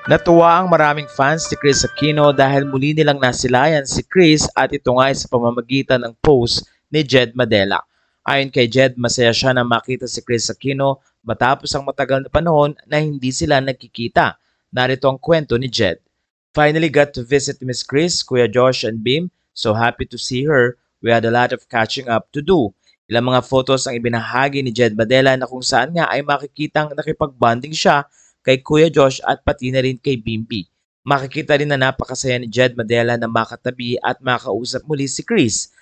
Natuwa ang maraming fans ni Chris Aquino dahil muli nilang nasilayan si Chris at ito nga ay sa pamamagitan ng post ni Jed Madela. Ayon kay Jed, masaya siya na makita si Chris Aquino matapos ang matagal na panahon na hindi sila nagkikita. Narito ang kwento ni Jed. Finally got to visit Miss Chris, Kuya Josh and Bim. So happy to see her. We had a lot of catching up to do. Ilang mga photos ang ibinahagi ni Jed Madela na kung saan nga ay makikitang nakipag-bonding siya kay Kuya Josh at pati na rin kay Bimby. Makikita rin na napakasaya ni Jed Madela na makatabi at makausap muli si Chris.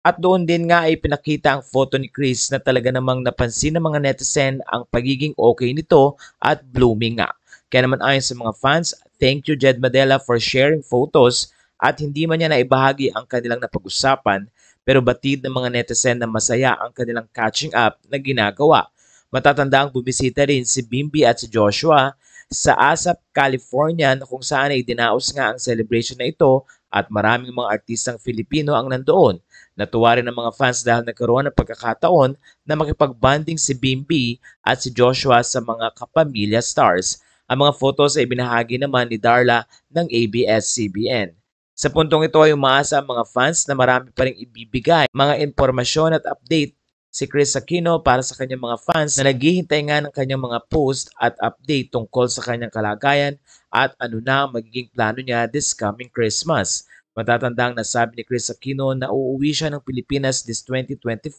At doon din nga ay pinakita ang photo ni Chris na talaga namang napansin ng mga netizen ang pagiging okay nito at blooming nga. Kaya naman ayon sa mga fans, thank you Jed Madela for sharing photos at hindi man niya naibahagi ang kanilang napag-usapan pero batid ng mga netizen na masaya ang kanilang catching up na ginagawa. Matatandaang bumisita rin si Bimby at si Joshua sa ASAP, California na kung saan ay dinaos nga ang celebration na ito at maraming mga artistang Filipino ang nandoon. Natuwa rin ang mga fans dahil nagkaroon ng pagkakataon na makipag-bonding si Bimby at si Joshua sa mga kapamilya stars. Ang mga photos ay binahagi naman ni Darla ng ABS-CBN. Sa puntong ito ay umaasa ang mga fans na marami pa rin ibibigay mga impormasyon at update si Chris Aquino para sa kanyang mga fans na naghihintay nga ng kanyang mga post at update tungkol sa kanyang kalagayan at ano na ang magiging plano niya this coming Christmas. Matatandang nasabi ni Chris Aquino na uuwi siya ng Pilipinas this 2024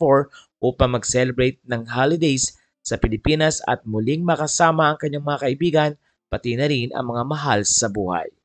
upang mag-celebrate ng holidays sa Pilipinas at muling makasama ang kanyang mga kaibigan pati na rin ang mga mahal sa buhay.